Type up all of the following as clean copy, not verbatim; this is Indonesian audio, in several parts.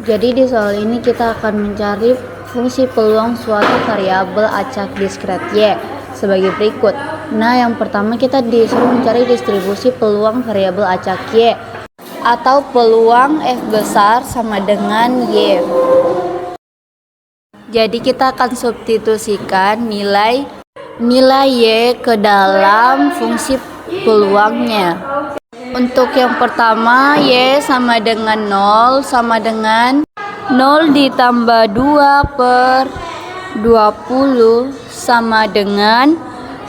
Jadi di soal ini kita akan mencari fungsi peluang suatu variabel acak diskret Y sebagai berikut. Nah, yang pertama kita disuruh mencari distribusi peluang variabel acak Y atau peluang F besar sama dengan Y. Jadi kita akan substitusikan nilai Y ke dalam fungsi peluangnya. Untuk yang pertama, Y sama dengan 0 sama dengan 0 ditambah 2 per 20 sama dengan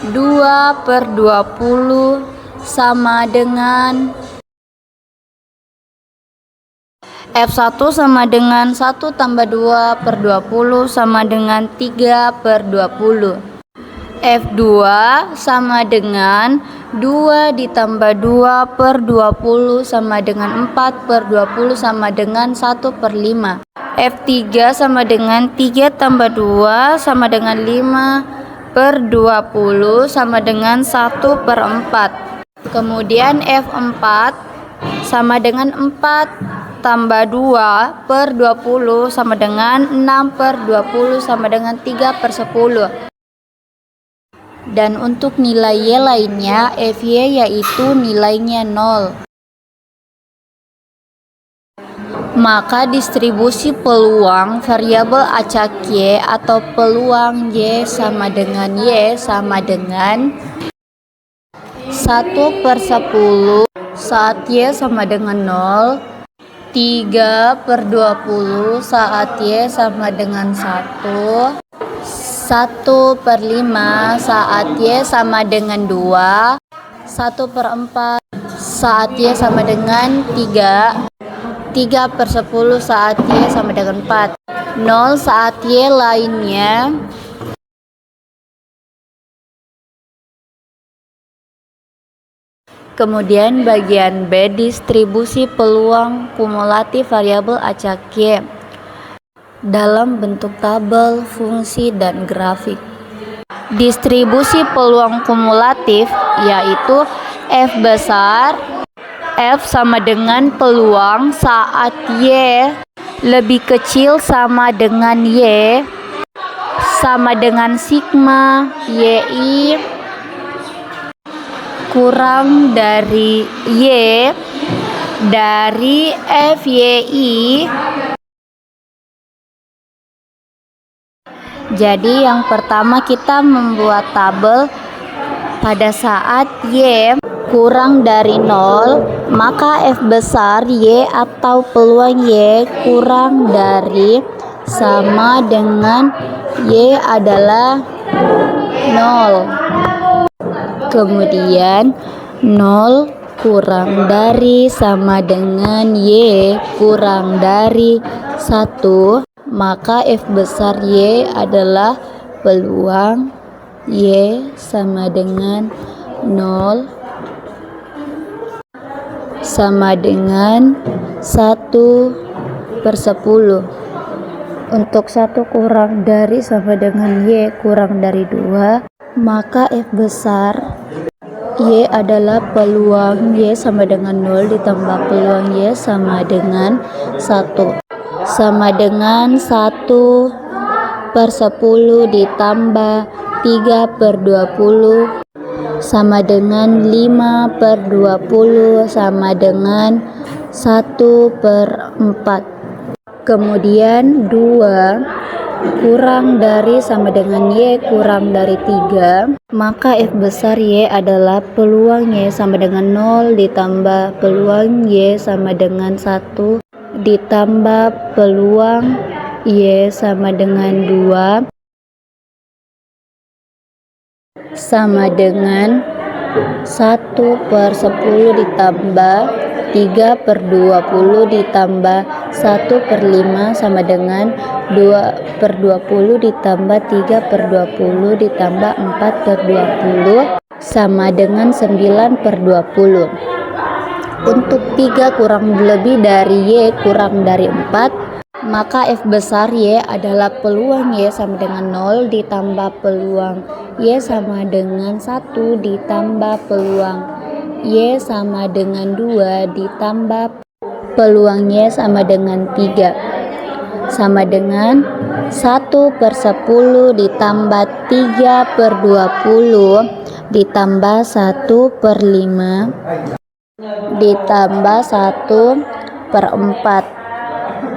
2 per 20 sama dengan F1 sama dengan 1 tambah 2 per 20 sama dengan 3 per 20. F2 sama dengan 2 ditambah 2 per 20 sama dengan 4 per 20 sama dengan 1 per 5. F3 sama dengan 3 tambah 2 sama dengan 5 per 20 sama dengan 1 per 4. Kemudian F4 sama dengan 4 tambah 2 per 20 sama dengan 6 per 20 sama dengan 3 per 10. Dan untuk nilai Y lainnya, Fy yaitu nilainya 0. Maka distribusi peluang variabel acak Y atau peluang Y sama dengan 1 per 10 saat Y sama dengan 0, 3 per 20 saat Y sama dengan 1, 1 per 5 saat Y sama dengan 2, 1 per 4 saat Y sama dengan 3, 3 per 10 saat Y sama dengan 4, 0 saat Y lainnya. Kemudian bagian B, distribusi peluang kumulatif variabel acak Y dalam bentuk tabel, fungsi, dan grafik. Distribusi peluang kumulatif yaitu F besar, F sama dengan peluang saat Y lebih kecil sama dengan Y sama dengan sigma YI kurang dari Y dari FYI. Jadi yang pertama kita membuat tabel pada saat Y kurang dari 0, maka F besar Y atau peluang Y kurang dari sama dengan Y adalah 0. Kemudian 0 kurang dari sama dengan Y kurang dari 1, maka F besar Y adalah peluang Y sama dengan 0 sama dengan 1 per 10. Untuk 1 kurang dari sama dengan Y kurang dari 2, maka F besar Y adalah peluang Y sama dengan 0 ditambah peluang Y sama dengan 1. Sama dengan 1 per 10 ditambah 3 per 20 sama dengan 5 per 20 sama dengan 1 per 4. Kemudian 2 kurang dari sama dengan Y kurang dari 3, maka F besar Y adalah peluang Y sama dengan 0 ditambah peluang Y sama dengan 1 ditambah peluang Y sama dengan 2 sama dengan 1 per 10 ditambah 3 per 20 ditambah 1 per 5 sama dengan 2 per 20 ditambah 3 per 20 ditambah 4 per 20 sama dengan 9 per 20. Untuk 3 kurang lebih dari Y kurang dari 4, maka F besar Y adalah peluang Y sama dengan 0 ditambah peluang Y sama dengan 1 ditambah peluang Y sama dengan 2 ditambah peluang Y sama dengan 3. sama dengan 1/10 ditambah 3/20 ditambah 1/5 ditambah 1/4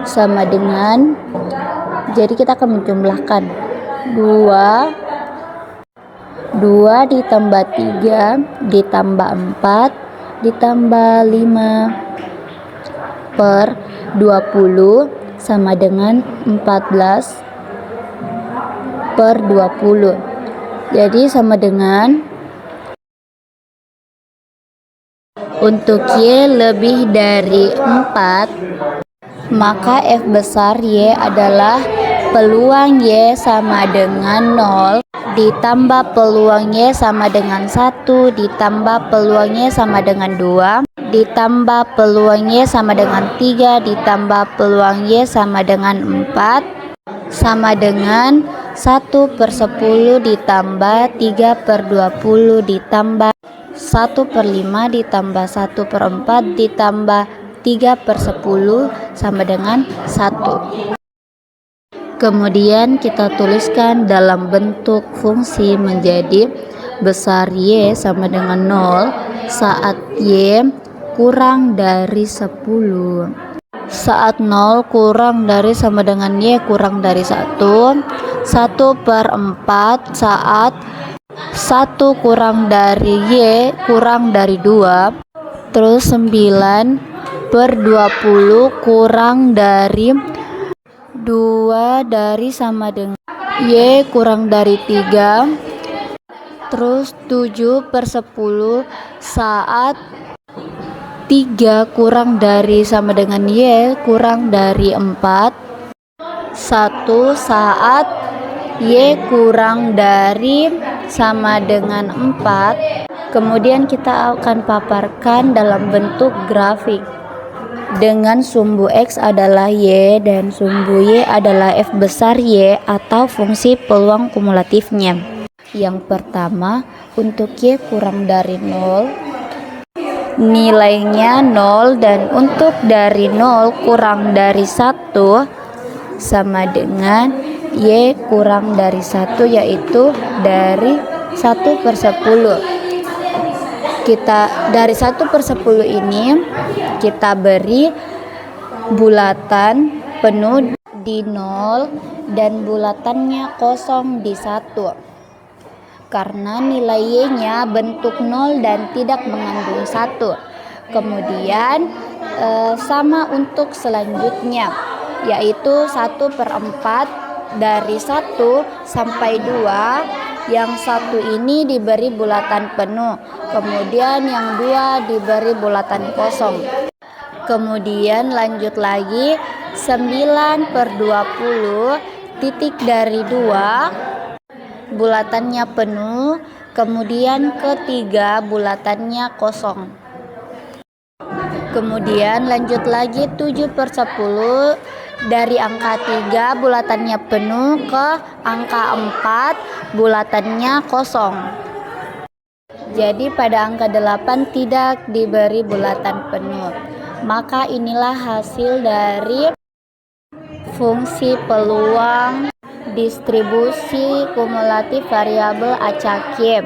sama dengan, jadi kita akan menjumlahkan 2 ditambah 3 ditambah 4 ditambah 5/20 sama dengan 14/20. Jadi sama dengan, untuk Y lebih dari 4, maka F besar Y adalah peluang Y sama dengan 0 ditambah peluang Y sama dengan 1 ditambah peluang Y sama dengan 2 ditambah peluang Y sama dengan 3 ditambah peluang Y sama dengan 4 sama dengan 1/10 ditambah 3/20 ditambah 1/5 ditambah 1/4 ditambah 3/10 sama dengan 1. Kemudian kita tuliskan dalam bentuk fungsi menjadi besar Y sama dengan 0 saat Y kurang dari 10. Saat 0 kurang dari sama dengan Y kurang dari 1, 1/4 saat 1 kurang dari Y kurang dari 2, terus 9/20 kurang dari 2 dari sama dengan Y kurang dari 3, terus 7/10 saat 3 kurang dari sama dengan Y kurang dari 4, 1 saat Y kurang dari sama dengan 4. Kemudian kita akan paparkan dalam bentuk grafik dengan sumbu X adalah Y dan sumbu Y adalah F besar Y atau fungsi peluang kumulatifnya. Yang pertama, untuk Y kurang dari 0 nilainya 0, dan untuk dari 0 kurang dari 1 sama dengan Y kurang dari 1, yaitu dari 1/10. Kita dari 1/10 ini kita beri bulatan penuh di 0 dan bulatannya kosong di 1 karena nilai Y-nya bentuk 0 dan tidak mengandung 1. Kemudian sama untuk selanjutnya, yaitu 1/4 dari 1 sampai 2. Yang 1 ini diberi bulatan penuh, kemudian yang 2 diberi bulatan kosong. Kemudian lanjut lagi 9/20 titik dari 2 bulatannya penuh, kemudian ketiga bulatannya kosong. Kemudian lanjut lagi 7/10 dari angka 3 bulatannya penuh ke angka 4 bulatannya kosong. Jadi pada angka 8 tidak diberi bulatan penuh. Maka inilah hasil dari fungsi peluang distribusi kumulatif variabel acak Y.